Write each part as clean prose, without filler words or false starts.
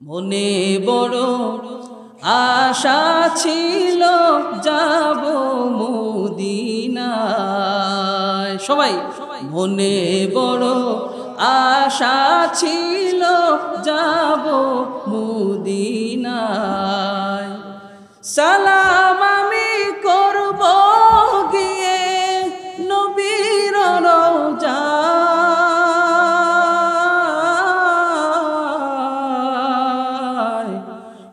মনে বড় আশা ছিল যাব মদিনায়। সবাই মনে বড় আশা ছিল যাব মদিনায়। সালাম আমি করব গিয়ে নবীর রওজায়।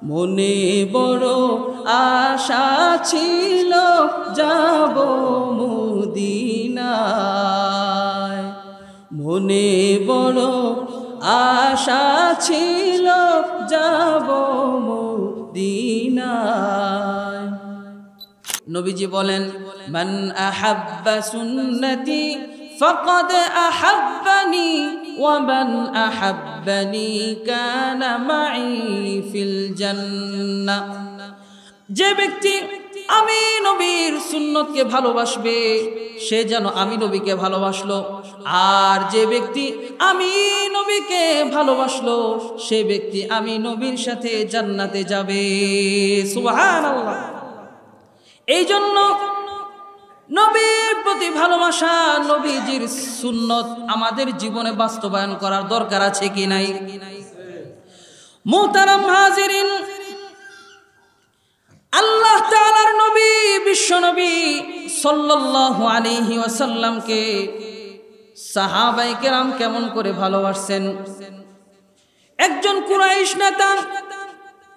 মনে বড় আশা ছিল যাব মদিনায়। মনে বড় আশা ছিল যাব মদিনায়। নবীজি বলেন, মান আহাব্বা সুন্নতি ফাকাদ আহাব্বানি ওয়া মান আহাব্বানি কানা মাই ফিল জান্নাহ। যে ব্যক্তি আমি নবীর সুন্নতকে ভালোবাসবে সে যেন আমি নবীকে ভালোবাসলো, আর যে ব্যক্তি আমি নবীকে ভালোবাসলো সে ব্যক্তি আমি নবীর সাথে জান্নাতে যাবে। সুবহানাল্লাহ। এই জন্য নবীর প্রতি ভালোবাসা, নবীজির সুন্নত আমাদের জীবনে বাস্তবায়ন করার দরকার আছে কি নাই? মুহতারাম হাজিরিন, আল্লাহ তাআলার নবী বিশ্ব নবী সাল্লাল্লাহু আলাইহি ওয়াসাল্লামকে সাহাবায়ে কেরাম কেমন করে ভালোবাসেন। একজন কুরাইশ নেতা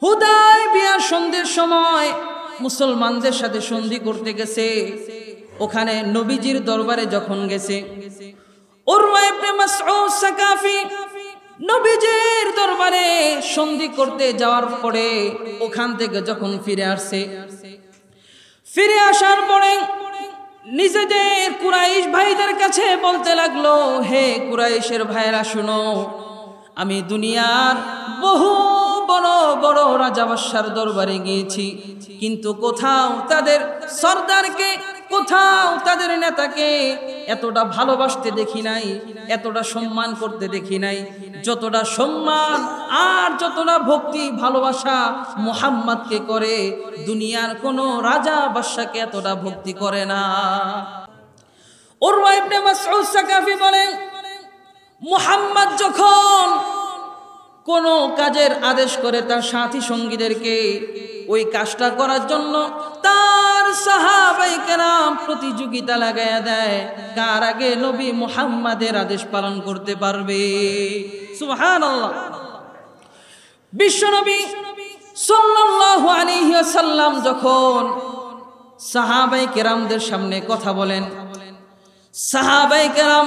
হুদায়বিয়ার সন্ধির সময় মুসলমানদের সাথে সন্ধি করতে গেছে। ওখানে নবীজির দরবারে যখন গেছে, উরওয়া ইবনে মাসউদ সাকাফি নবীজির দরবারে সন্ধি করতে যাওয়ার পরে ওখান থেকে যখন ফিরে আসছে, ফিরে আসার পরে নিজেদের কুরাইশ ভাইদের কাছে বলতে লাগলো, হে কুরাইশের ভাইরা শুনো, আমি দুনিয়ার বহু বড় বড় রাজা বাদশার দরবারে গিয়েছি, কিন্তু কোথাও তাদের সরদারকে, কোথাও তাদের নেতাকে এতটা ভালোবাসতে দেখি নাই, এতটা সম্মান করতে দেখি নাই, যতটা সম্মান আর যতটা ভক্তি ভালোবাসা মুহাম্মদকে করে দুনিয়ার কোনো রাজা বাদশাকে এতটা ভক্তি করে না। উরওয়া ইবনে মাসউদ সাকাফি বলেন, মুহাম্মদ যখন কোনো কাজের আদেশ করে তার সাথী সঙ্গীদেরকে ওই কাজটা করার জন্য তার সাহাবায়ে কেরাম প্রতিযোগিতা লাগায়া দেয়, কার আগে নবী মুহাম্মাদের আদেশ পালন করতে পারবে। সুবহানাল্লাহ। বিশ্বনবী সাল্লাল্লাহু আলাইহি ওয়াসাল্লাম যখন সাহাবায়ে কেরামদের সামনে কথা বলেন, সাহাবায়ে কেরাম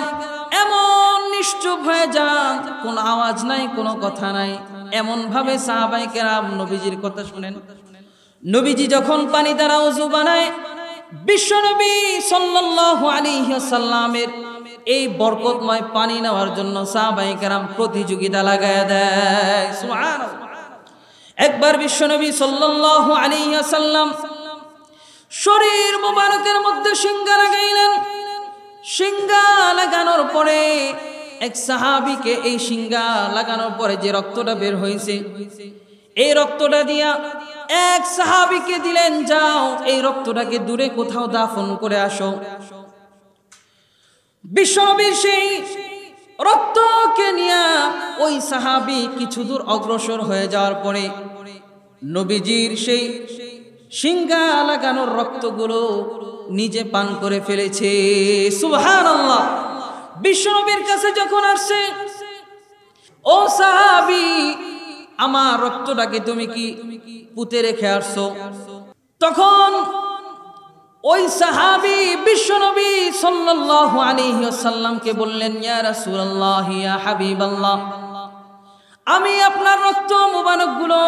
এমন নিশ্চুপ হয়ে যান, কোনো আওয়াজ নাই, কোনো কথা নাই। এমন ভাবে সাহাবায়ে কেরাম নবীজির কথা শুনেন। নবীজি যখন পানি দ্বারা ওযু বানায়, বিশ্বনবী সাল্লাল্লাহু আলাইহি ওয়াসাল্লামের এই বরকতময় পানি নেওয়ার জন্য সাহাবায়ে কেরাম প্রতিযোগিতা লাগায়া দেয়। সুবহানাল্লাহ। একবার বিশ্বনবী সাল্লাল্লাহু আলাইহি ওয়াসাল্লাম শরীর মুবারকের মধ্যে সিংহা লাগাইলেন। সিংহা লাগানোর পরে এক সাহাবীকে এই সিংহা লাগানোর পরে যে রক্তটা বের হয়েছে, এই রক্তটা দিয়া এক সাহাবীকে দিলেন, যাও এই রক্তটাকে দূরে কোথাও দাফন করে আসো। বিশ্বনবীর সেই রক্তকে নিয়ে ওই সাহাবী কিছু দূর অগ্রসর হয়ে যাওয়ার পরে নবীজির সেই সিংহা লাগানোর রক্তগুলো নিজে পান করে ফেলেছে। সুবহানাল্লাহ। বিশ্বনবীর কাছে যখন আসছে, ও সাহাবী, আমার রক্তটাকে তুমি কি পুঁতে রেখে আসছো? তখন ওই সাহাবী বিশ্বনবী সাল্লাল্লাহু আলাইহি ওয়াসাল্লামকে বললেন, ইয়া রাসূলুল্লাহ, ইয়া হাবিবাল্লাহ, আমি আপনার রক্ত মুবারকগুলো,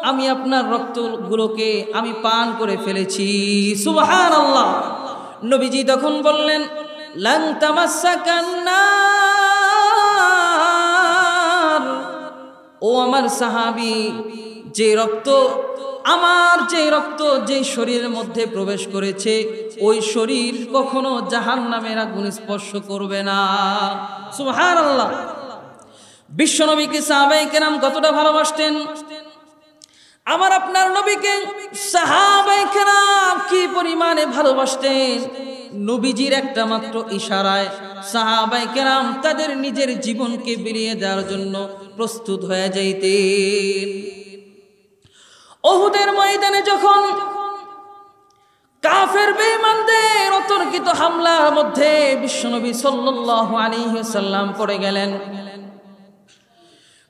আমি আপনার রক্তগুলোকে আমি পান করে ফেলেছি। সুবহানাল্লাহ। নবীজি তখন বললেন, লান তামাসসাকান নার, ও আমার সাহাবী, যে রক্ত, আমার যে রক্ত যে শরীরের মধ্যে প্রবেশ করেছে, ওই শরীর কখনো জাহান্নামের আগুন স্পর্শ করবে না। সুবহানাল্লাহ। বিশ্বনবীকে সাহাবায়ে কেরাম কতটা ভালোবাসতেন, আমার আপনার নবীকে সাহাবায়ে কেরাম কি পরিমাণে ভালোবাসতেন। নবীজির একটা মাত্র ইশারায় সাহাবায়ে কেরাম তাদের নিজের জীবনকে বিলিয়ে দেওয়ার জন্য প্রস্তুত হয়ে যাইতেন। উহুদের ময়দানে যখন কাফের বেঈমানদের অতর্কিত হামলার মধ্যে বিশ্বনবী সাল্লাল্লাহু আলাইহি ওয়াসাল্লাম পড়ে গেলেন,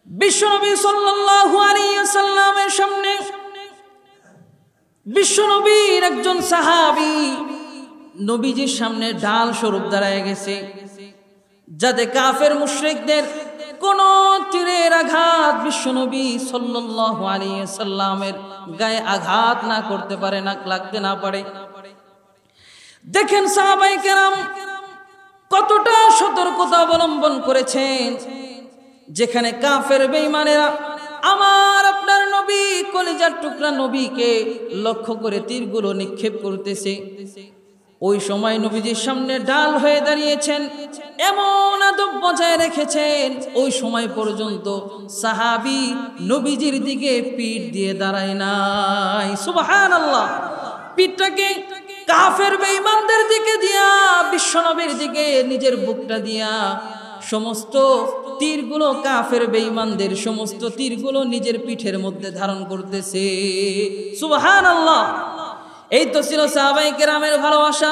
বিশ্বনবী সাল্লাল্লাহু আলাইহি ওয়াসাল্লামের সামনে বিশ্বনবীর একজন সাহাবী নবীজির সামনে ঢাল স্বরূপ দাঁড়ায় গেছে, যাতে কাফের মুশরিকদের কোন তীরের আঘাত বিশ্বনবী সাল্লাল্লাহু আলাইহি ওয়াসাল্লামের গায়ে আঘাত না করতে পারে, না লাগতে না পারে। দেখেন সাহাবায়ে কেরাম কতটা সতর্কতা অবলম্বন করেছেন, যেখানে কাফের বেঈমানেরা আমার আপনার নবী কলিজার টুকরা নবীকে লক্ষ্য করে তীরগুলো নিক্ষেপ করতেছে, ওই সময় নবীজির সামনে ঢাল হয়ে দাঁড়িয়েছেন, এমন আদব বজায় রেখেছেন ওই সময় পর্যন্ত সাহাবী নবীজির দিকে পিঠ দিয়ে দাঁড়ায় নাই। সুবহানাল্লাহ। পিঠটাকে কাফের বেঈমানদের দিকে দিয়া বিশ্বনবীর দিকে নিজের বুকটা দিয়া সমস্ত তীরগুলো কাফের বেঈমানদের সমস্ত তীরগুলো নিজের পিঠের মধ্যে ধারণ করতেছে। সুবহানাল্লাহ। এই তো ছিল সাহাবায়ে কেরামের ভালোবাসা।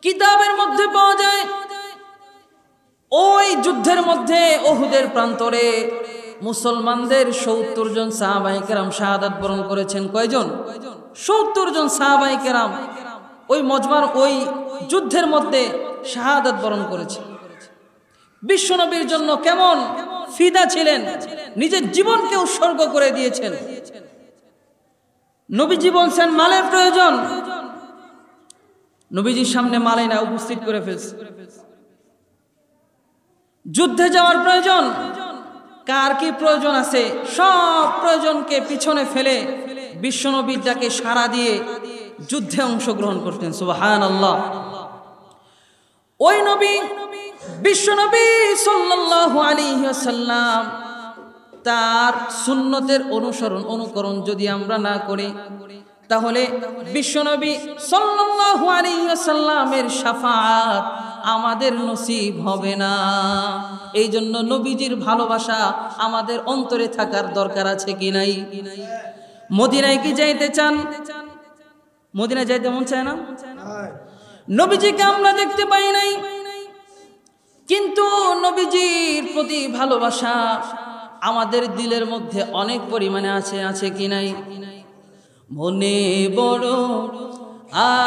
কিতাবের মধ্যে পাওয়া যায় ওই যুদ্ধের মধ্যে উহুদের প্রান্তরে মুসলমানদের ৭০ জন সাহাবায়ে কেরাম শাহাদাত বরণ করেছেন। কয়জন? ৭০ জন সাহাবায়ে কেরাম ওই মজমার ওই যুদ্ধের মধ্যে শাহাদাত বরণ করেছে। বিশ্বনবীর জন্য কেমন ফিদা ছিলেন, নিজের জীবনকে উৎসর্গ করে দিয়েছেন। নবীজি বলছেন মালের প্রয়োজন, নবীজির সামনে মালাই না উপস্থিত করে ফেলছে। যুদ্ধে যাওয়ার প্রয়োজন, কার কি প্রয়োজন আছে সব প্রয়োজনকে পিছনে ফেলে বিশ্বনবীর ডাকে সাড়া দিয়ে যুদ্ধে অংশগ্রহণ করতেন। সুবহানাল্লাহ। ওই নবী বিশ্বনবী সাল্লাল্লাহু আলাইহি ওয়াসাল্লাম তার সুন্নতের অনুকরণ যদি আমরা না করি, তাহলে বিশ্বনবী সাল্লাল্লাহু আলাইহি ওয়াসাল্লামের শাফাআত আমাদের নসিব হবে না। এই জন্য নবীজির ভালোবাসা আমাদের অন্তরে থাকার দরকার আছে কি নাই? মদিনায় কি যাইতে চান? মদিনায় যাইতে মন চায় না? নবীজিকে আমরা দেখতে পাই নাই, কিন্তু নবীজির প্রতি ভালোবাসা আমাদের দিলের মধ্যে অনেক পরিমাণে আছে কি নাই? মনে বড়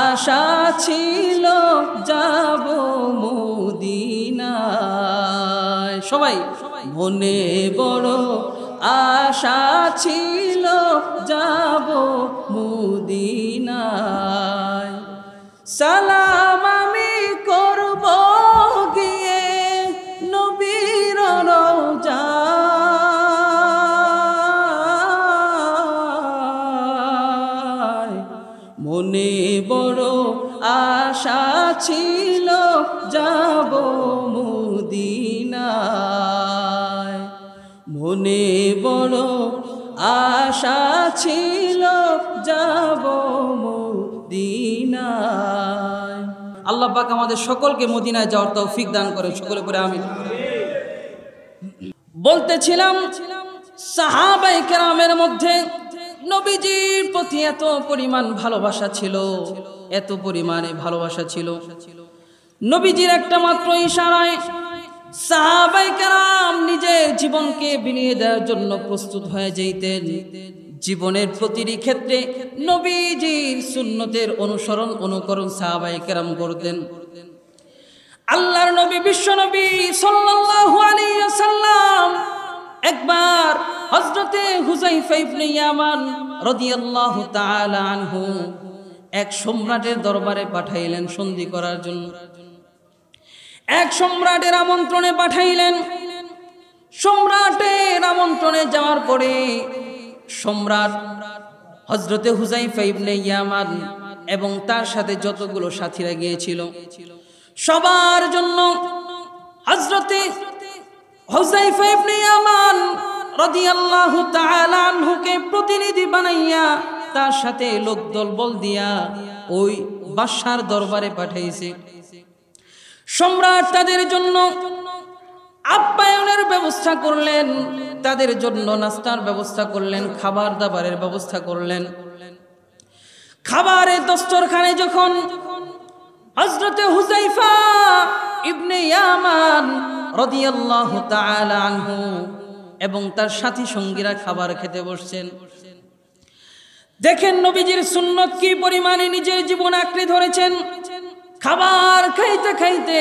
আশা ছিল যাব মদিনায়। সবাই মনে বড় আশা ছিল যাব মদিনায়, সালাম আমি করব গিয়ে নবীর রওজায়। মনে বড় আশা ছিল যাব মদিনায়, মনে বড় আশা ছিল যাব মদিনায়। আল্লাহ পাক আমাদের সকলকে মদিনায় যাওয়ার তৌফিক দান করে, সকলে করে আমিন। বলতেছিলাম সাহাবায়ে কেরামের মধ্যে নবীজির প্রতি এত পরিমাণ ভালোবাসা ছিল, এত পরিমাণে ভালোবাসা ছিল, নবীজির একটা মাত্র ইশারায় সাহাবায়ে কেরাম নিজের জীবনকে বিলিয়ে দেওয়ার জন্য প্রস্তুত হয়ে যেতেন। জীবনের প্রতিটি ক্ষেত্রে নবীজির সুন্নতের অনুকরণ সাহাবায়ে কেরাম করতেন। আল্লাহর নবী বিশ্বনবী সাল্লাল্লাহু আলাইহি ওয়াসাল্লাম একবার হযরতে হুযায়ফা ইবনে ইয়ামান রাদিয়াল্লাহু তাআলা আনহু এক সম্রাটের দরবারে পাঠাইলেন সন্ধি করার জন্য। এক সম্রাটের আমন্ত্রণে পাঠাইলেন। সম্রাটের আমন্ত্রণে যাওয়ার পরে সম্রাট হযরতে হুযায়ফা ইবনে ইয়ামান এবং তার সাথে যতগুলো সাথীরা গিয়েছিল সবার জন্য হযরতে হুযায়ফা ইবনে ইয়ামান রাদিয়াল্লাহু তাআলা আনহুকে প্রতিনিধি বানাইয়া তার সাথে লোকদল বল দিয়া ওই বাদশার দরবারে পাঠাইছে। সম্রাট তাদের জন্য আপ্যায়নের ব্যবস্থা করলেন, তাদের জন্য নাস্তার ব্যবস্থা করলেন, খাবার দাবারের ব্যবস্থা করলেন। খাবারের দস্তরখানে যখন হযরতে হুযায়ফা ইবনে ইয়ামান রাদিয়াল্লাহু তাআলা আনহু এবং তার সাথী সঙ্গীরা খাবার খেতে বসছেন, দেখেন নবীজির সুন্নত কি পরিমাণে নিজের জীবন আঁকড়ে ধরেছেন। খাবার খাইতে খাইতে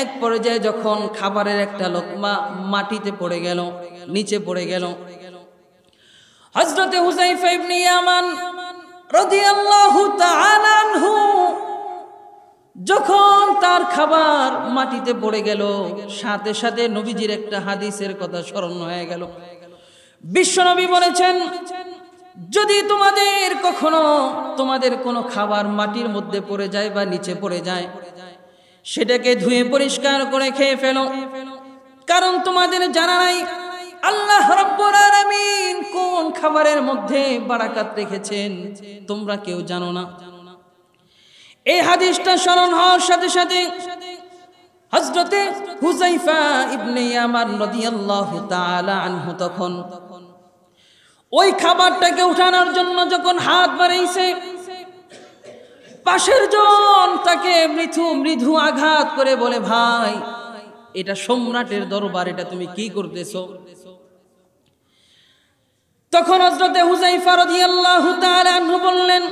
এক পর্যায়ে যখন খাবারের একটা লোকমা মাটিতে পড়ে গেল, নিচে পড়ে গেল, হযরতে হুযায়ফা ইবনে ইয়ামান রাদিয়াল্লাহু তাআলা আনহু যখন তার খাবার মাটিতে পড়ে গেল, সাথে সাথে নবীজির একটা হাদিসের কথা স্মরণ হয়ে গেল। বিশ্বনবী বলেছেন, যদি তোমাদের কোনো খাবার মাটির মধ্যে পড়ে যায় বা নিচে পড়ে যায়, সেটাকে ধুয়ে পরিষ্কার করে খেয়ে ফেলো, কারণ তোমাদের জানা নাই আল্লাহ রাব্বুল আলামিন কোন খাবারের মধ্যে বারাকাত রেখেছেন, তোমরা কেউ জানো না। এই হাদিসটা স্মরণ হওয়ার সাথে সাথে হযরতে হুযায়ফা ইবনে ইয়ামান রাদিয়াল্লাহু তাআলা আনহু তখন ওই খাবারটাকে উঠানোর জন্য যখন হাত বাড়াইছে, পাশের জন তাকে মৃদু আঘাত করে বলে, ভাই এটা সম্রাটের দরবার, এটা তুমি কি করতেছো? তখন হযরতে হুযায়ফা রাদিয়াল্লাহু তাআলা আনহু বললেন,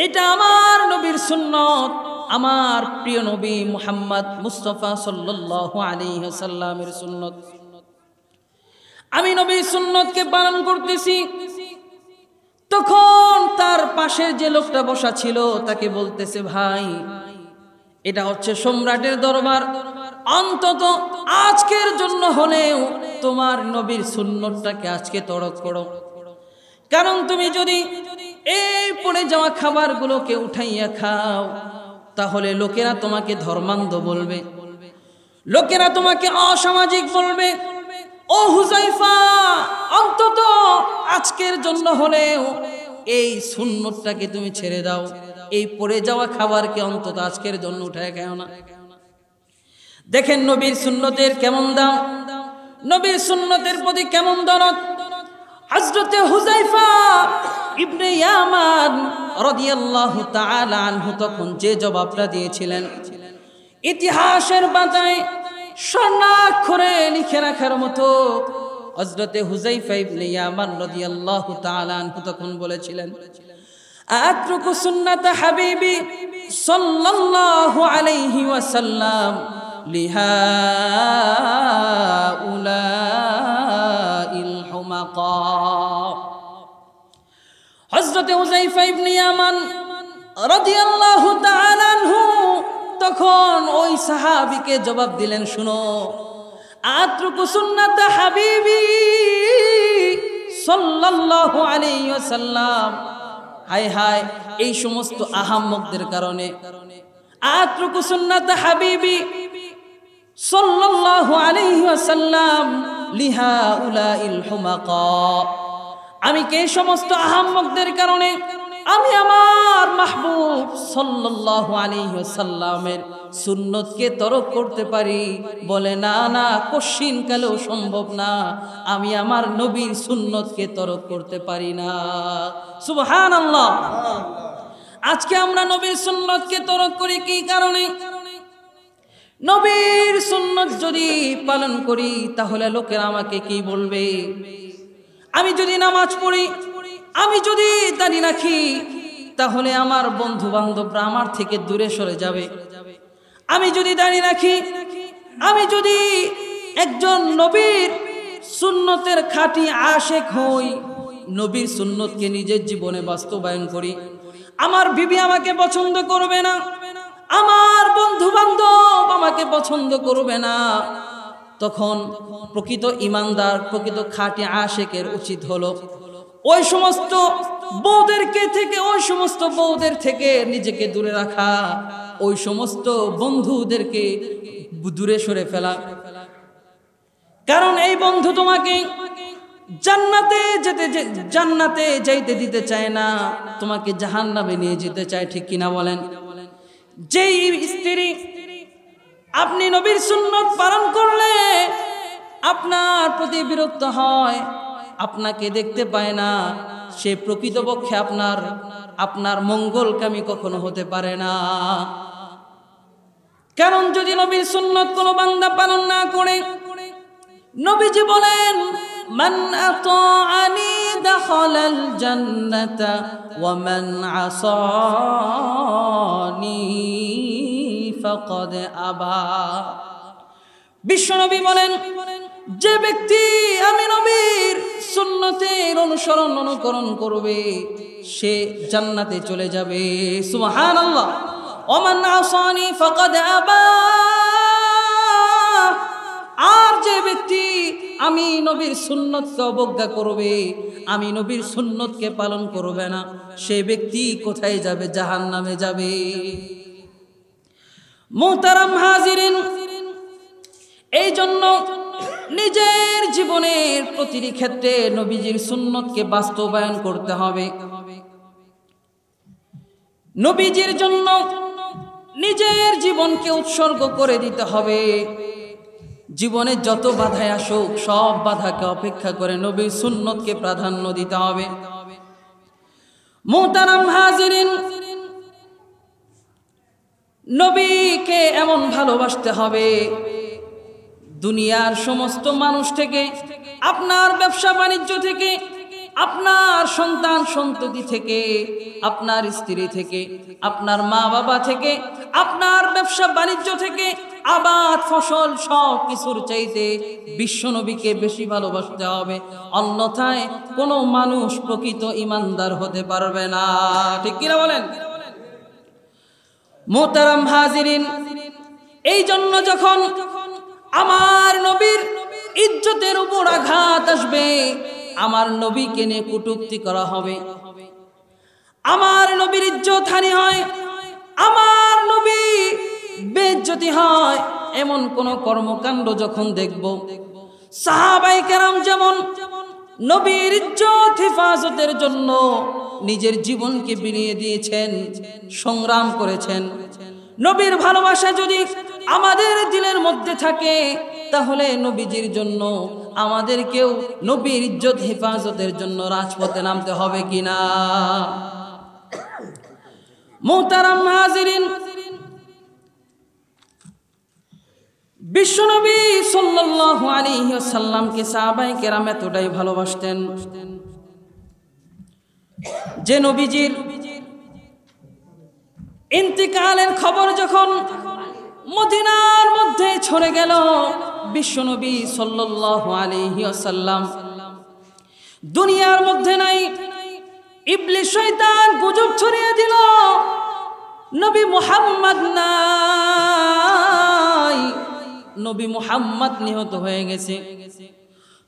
এটা আমার নবীর সুন্নত, আমার প্রিয় নবী মুহাম্মদ মুস্তাফা সাল্লাল্লাহু আলাইহি ওয়াসাল্লামের সুন্নত। আমি নবীর সুন্নতকে পালন করতেছি। তখন তার পাশের যে লোকটা বসা ছিল তাকে বলতেছে, ভাই এটা হচ্ছে সম্রাটের দরবার, অন্তত আজকের জন্য হলেও তোমার নবীর সুন্নতটাকে আজকে তরক করো, কারণ তুমি যদি এই পড়ে যাওয়া খাবারগুলোকে উঠাইয়া খাও তাহলে লোকেরা তোমাকে ধর্মান্ধ বলবে, লোকেরা তোমাকে অসামাজিক বলবে। ও হুযায়ফা, অন্তত আজকের জন্য হলেও এই সুন্নতটাকে তুমি ছেড়ে দাও, এই পড়ে যাওয়া খাবারকে অন্তত আজকের জন্য উঠায় খাও না। দেখেন নবীর সুন্নতের কেমন দাম, নবীর সুন্নতের প্রতি কেমন দরদ। হযরতে হুযায়ফা ইবনে ইয়ামান রাদিয়াল্লাহু তাআলা আনহু তখন যে জবাবটা দিয়েছিলেন, ইতিহাসের পাতায় স্বর্ণাক্ষরে লিখে রাখার মতো হযরতে হুযায়ফা ইবনে ইয়ামান রাদিয়াল্লাহু তাআলা আনহু তখন বলেছিলেন, আতরুকু সুন্নাত হাবিবি সাল্লাল্লাহু আলাইহি ওয়াসাল্লাম লিহাউলাইল হুমাকা। হযরতে হুযায়ফা ইবনে ইয়ামান রাদিয়াল্লাহু তাআলা আনহু তখন ওই সাহাবীকে জবাব দিলেন, শুনো, আতরুকু সুন্নাত হাবিবি সাল্লাল্লাহু আলাইহি ওয়াসাল্লাম। হায় হায়, এই সমস্ত আহাম্মকদের কারণে আতরুকু সুন্নাত হাবিবি সাল্লাল্লাহু আলাইহি ওয়াসাল্লাম লিহাউলাইল হুমাকা। আমি কে সমস্ত আহাম্মকদের কারণে আমি আমার মাহবুব সাল্লাল্লাহু আলাইহি ওয়াসাল্লামের সুন্নতকে তরক করতে পারি? বলে, না না, কশিন কালেও সম্ভব না, আমি আমার নবীর সুন্নতকে তরক করতে পারি না। সুবহানাল্লাহ। আজকে আমরা নবীর সুন্নতকে তরক করি কি কারণে? নবীর সুন্নত যদি পালন করি তাহলে লোকেরা আমাকে কি বলবে? আমি যদি নামাজ পড়ি, আমি যদি দাড়ি রাখি, তাহলে আমার বন্ধু বান্ধবরা আমার থেকে দূরে সরে যাবে। আমি যদি দাড়ি রাখি, আমি যদি একজন নবীর সুন্নতের খাঁটি আশেক হই, নবীর সুন্নতকে নিজের জীবনে বাস্তবায়ন করি, আমার বিবি আমাকে পছন্দ করবে না, আমার বন্ধু বান্ধব আমাকে পছন্দ করবে না। তখন প্রকৃত ইমানদার, প্রকৃত খাঁটি আশেকের উচিত হলো ওই সমস্ত বউদের থেকে নিজেকে দূরে রাখা, ওই সমস্ত বন্ধুদেরকে দূরে সরে ফেলা। কারণ এই বন্ধু তোমাকে জান্নাতে যাইতে দিতে চায় না, তোমাকে জাহান্নামে নিয়ে যেতে চায়, ঠিক কিনা বলেন? যেই স্ত্রী আপনি নবীর সুন্নত পালন করলে আপনার প্রতি বিরক্ত হয়, আপনাকে দেখতে পায় না, সে প্রকৃতপক্ষে আপনার মঙ্গলকামী কখনো হতে পারে না। কারণ যদি নবীর সুন্নত কোনো বান্দা পালন না করে, নবীজি বলেন মান আতাআনি দাখালাল জান্নাতা ওয়া মান আসানি ফাকাদ আবা। বিশ্বনবী বলেন, যে ব্যক্তি আমি নবীর সুন্নতের অনুকরণ করবে সে জান্নাতে চলে যাবে। সুবহানাল্লাহ। ওয়া মান আসানি ফাকাদ আবা। আর যে ব্যক্তি আমি নবীর সুন্নতকে অবজ্ঞা করবে, আমি নবীর সুন্নতকে পালন করবে না, সে ব্যক্তি কোথায় যাবে? জাহান্নামে যাবে। মুহতারাম হাজিরিন, এই জন্য নিজের জীবনের প্রতিটি ক্ষেত্রে নবীজির সুন্নতকে বাস্তবায়ন করতে হবে। নবীজির জন্য নিজের জীবনকে উৎসর্গ করে দিতে হবে। জীবনে যত বাধাই আসুক সব বাধাকে অপেক্ষা করে নবীর সুন্নতকে প্রাধান্য দিতে হবে। মুহতারাম হাজিরিন, নবীকে এমন ভালোবাসতে হবে দুনিয়ার সমস্ত মানুষ থেকে, আপনার ব্যবসা বাণিজ্য থেকে, আপনার সন্তান সন্ততি থেকে, আপনার স্ত্রী থেকে, আপনার মা বাবা থেকে, আপনার ব্যবসা বাণিজ্য থেকে, আবাদ ফসল সব কিছুর চাইতে বিশ্বনবীকে বেশি ভালোবাসতে হবে। অন্যথায় কোনো মানুষ প্রকৃত ইমানদার হতে পারবে না, ঠিক কিনা বলেন? মুহতারাম হাজিরিন, এই জন্য যখন আমার নবীর ইজ্জতের উপর আঘাত আসবে, আমার নবীকে নিয়ে কটূক্তি করা হবে, আমার নবীর ইজ্জত হানি হয়, আমার নবী বেইজ্জতি হয়, এমন কোন কর্মকাণ্ড যখন দেখব, সাহাবায়ে কেরাম যেমন নবীর ইজ্জত হেফাজতের জন্য নিজের জীবনকে বিলিয়ে দিয়েছেন, সংগ্রাম করেছেন, নবীর ভালোবাসা যদি আমাদের দিলের মধ্যে থাকে তাহলে নবীজির জন্য আমাদেরকেও নবীর ইজ্জত হেফাজতের জন্য রাজপথে নামতে হবে কিনা? মুহতারাম হাজিরিন, বিশ্বনবী সাল্লাল্লাহু আলাইহি ওয়াসাল্লামকে সাহাবায়ে কেরাম এতটাই ভালোবাসতেন যে নবীজির ইন্তিকালের খবর যখন মদিনার মধ্যে ছড়ে গেল, বিশ্বনবী সাল্লাল্লাহু আলাইহি ওয়াসাল্লাম দুনিয়ার মধ্যে নাই, ইবলিস শয়তান গুজব ছড়িয়ে দিল নবী মুহাম্মদ নাই, নবী মুহাম্মদ নিহত হয়ে গেছে।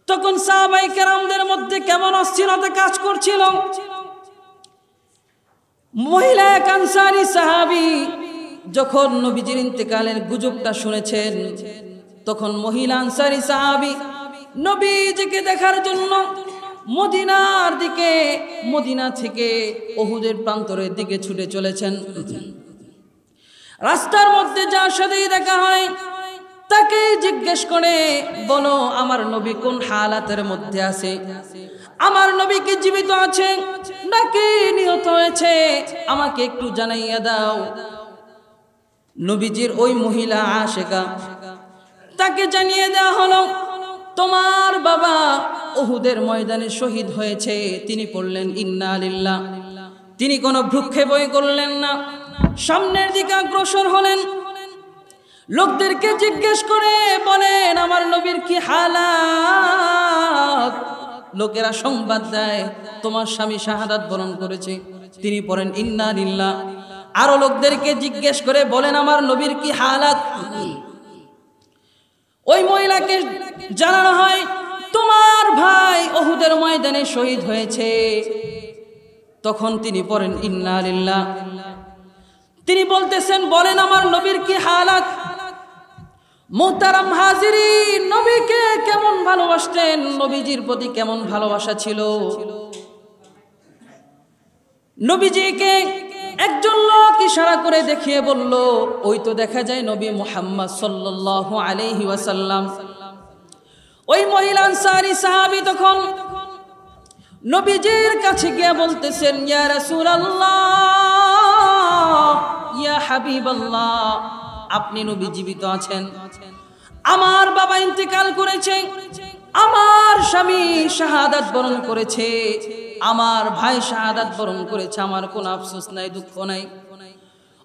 তখন সাহাবায়ে কেরামদের মধ্যে কেমন অস্থিরতা কাজ করছিল। মহিলা এক আনসারী সাহাবী যখন নবীজির ইন্তেকালের গুজবটা শুনেছেন, তখন মহিলা আনসারী সাহাবী নবীজিকে দেখার জন্য মদিনার দিকে, মদিনা থেকে উহুদের প্রান্তরের দিকে ছুটে চলেছেন। রাস্তার মধ্যে যার সাথেই দেখা হয় তাকে জিজ্ঞেস করে, বলো আমার নবী কোন হালাতের মধ্যে আছে, আমার নবী কি জীবিত আছে নাকি নিহত হয়েছে, আমাকে একটু জানাইয়া দাও। নবীজির ওই মহিলা আশিকা, তাকে জানিয়ে দেওয়া হলো তোমার বাবা উহুদের ময়দানে শহীদ হয়েছে। তিনি পড়লেন ইন্না লিল্লাহ। তিনি কোনো ভ্রুক্ষেপই করলেন না, সামনের দিকে অগ্রসর হলেন। লোকদেরকে জিজ্ঞেস করে বলেন আমার নবীর কি হালাত। লোকেরা সংবাদ দেয় তোমার স্বামী শাহাদাত বরণ করেছে। তিনি পড়েন ইন্না লিল্লাহ। আরো লোকদেরকে জিজ্ঞেস করে বলেন আমার নবীর কি হালাত। ওই মহিলাকে জানানো হয় তোমার ভাই উহুদের ময়দানে শহীদ হয়েছে। তখন তিনি পড়েন ইন্না লিল্লাহ। তিনি বলতেছেন বলেন আমার নবীর কি হালাত। মুহতারাম হাজিরিন, নবীকে কেমন ভালোবাসতেন, নবীজির প্রতি কেমন ভালোবাসা ছিল। নবীজিকে একজন লোক ইশারা করে দেখিয়ে বলল, ওই তো দেখা যায় নবী মুহাম্মদ সাল্লাল্লাহু আলাইহি ওয়াসাল্লাম। ওই মহিলা আনসারী সাহাবী তখন নবীজির কাছে গিয়ে বলতেছেন, ইয়া রাসূলুল্লাহ, ইয়া হাবিবাল্লাহ, আপনি নবী জীবিত আছেন, আমার বাবা ইন্তেকাল করেছে, আমার স্বামী শাহাদাত বরণ করেছে, আমার ভাই শাহাদাত বরণ করেছে, আমার কোনো আফসোস নাই, দুঃখ নাই।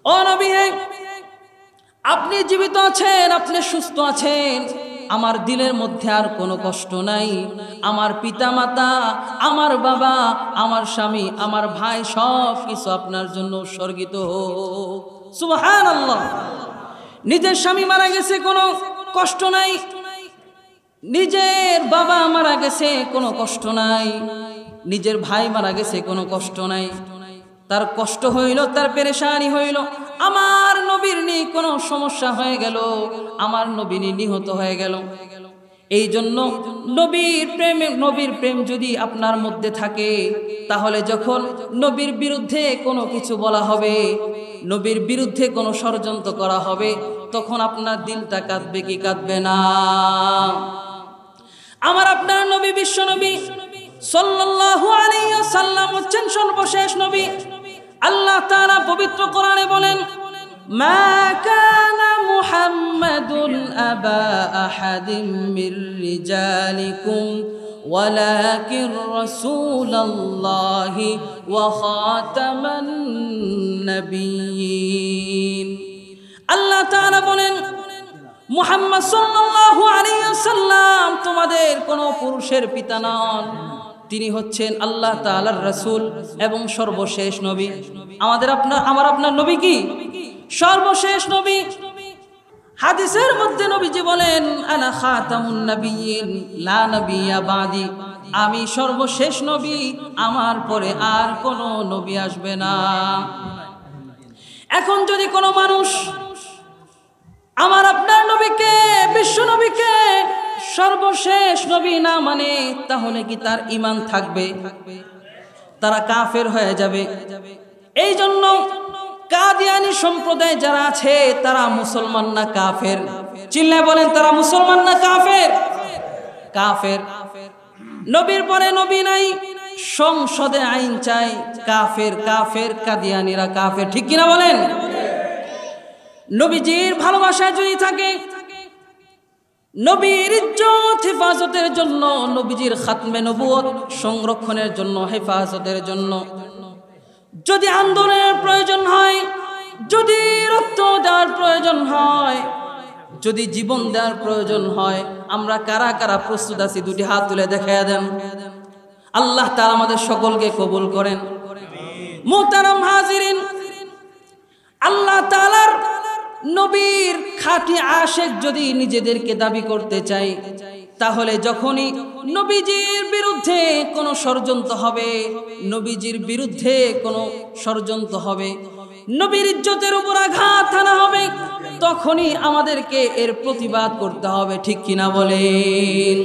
ও নবী, আপনি জীবিত আছেন, আপনি সুস্থ আছেন, আমার দিলের মধ্যে আর কোনো কষ্ট নাই। আমার পিতা মাতা, আমার বাবা, আমার স্বামী, আমার ভাই সব কিছু আপনার জন্য উৎসর্গিত হোক। সুবহানাল্লাহ। নিজের স্বামী মারা গেছে, কোনো কষ্ট নাই। নিজের বাবা মারা গেছে, কোনো কষ্ট নাই। নিজের ভাই মারা গেছে, কোনো কষ্ট নাই। তার কষ্ট হইল, তার পেরেশানি হইল, আমার নবীর নিয়ে কোনো সমস্যা হয়ে গেল, আমার নবী নিহত হয়ে গেল। এই জন্য নবীর প্রেম যদি আপনার মধ্যে থাকে, তাহলে যখন নবীর বিরুদ্ধে কোনো কিছু বলা হবে, নবীর বিরুদ্ধে কোনো ষড়যন্ত্র করা হবে, তখন আপনার দিলটা কাঁদবে কি কাঁদবে না? আমার আপনার নবী, বিশ্ব নবী সাল্লাল্লাহু আলাইহি ওয়াসাল্লাম হচ্ছেন সর্বশেষ নবী। আল্লাহ তাআলা পবিত্র কোরআনে বলেন, মা কানা মুহাম্মাদুন আবা আহাদিম মির রিজালিকুম ওয়ালাকিন রাসূলুল্লাহি ওয়া খাতামান নাবিয়্যিন। আল্লাহ তাআলা বলেন, মুহাম্মদ সাল্লাল্লাহু আলাইহি ওয়াসাল্লাম তোমাদের কোনো পুরুষের পিতা নন, তিনি হচ্ছেন আল্লাহ তাআলার রাসূল এবং সর্বশেষ নবী। আমার আপনার নবী কি সর্বশেষ নবী। হাদিসের মধ্যে নবীজি বলেন, আনা খাতামুন নাবিয়্যিন লা নাবিয়্যা বাদি, আমি সর্বশেষ নবী, আমার পরে আর কোনো নবী আসবে না। এখন যদি কোনো মানুষ আমার আপনার নবীকে, বিশ্ব নবীকে সর্বশেষ নবী না মানে, তাহলে কি তার ঈমান থাকবে? তারা কাফের হয়ে যাবে। এই জন্য কাদিয়ানী সম্প্রদায় যারা আছে, তারা মুসলমান না কাফের? চিল্লায় বলেন, তারা মুসলমান না কাফের? কাফের। নবীর পরে নবী নাই, সংসদে আইন চাই, কাফের। কাফের কাদিয়ানীরা কাফের, ঠিক কিনা বলেন? নবীজির ভালোবাসা যদি থাকে, নবীর ইজ্জত হেফাজতের জন্য, নবীজির খাতমে নবুয়ত সংরক্ষণের জন্য, হেফাজতের জন্য যদি আন্দোলনের প্রয়োজন হয়, যদি রক্ত দেওয়ার প্রয়োজন হয়, যদি জীবন দেওয়ার প্রয়োজন হয়, আমরা কারা কারা প্রস্তুত আছি? দুটি হাত তুলে দেখাইয়া দেন। আল্লাহ তাআলা আমাদের সকলকে কবুল করেন। মুহতারাম হাজিরিন, আল্লাহ তাআলার নবীর খাঁটি আশেক যদি নিজেদেরকে দাবি করতে চাই, তাহলে যখনই নবীজির বিরুদ্ধে কোনো ষড়যন্ত্র হবে, নবীজির বিরুদ্ধে কোনো ষড়যন্ত্র হবে, নবীর ইজ্জতের উপর আঘাত আনা হবে, তখনই আমাদেরকে এর প্রতিবাদ করতে হবে, ঠিক কিনা বলেন?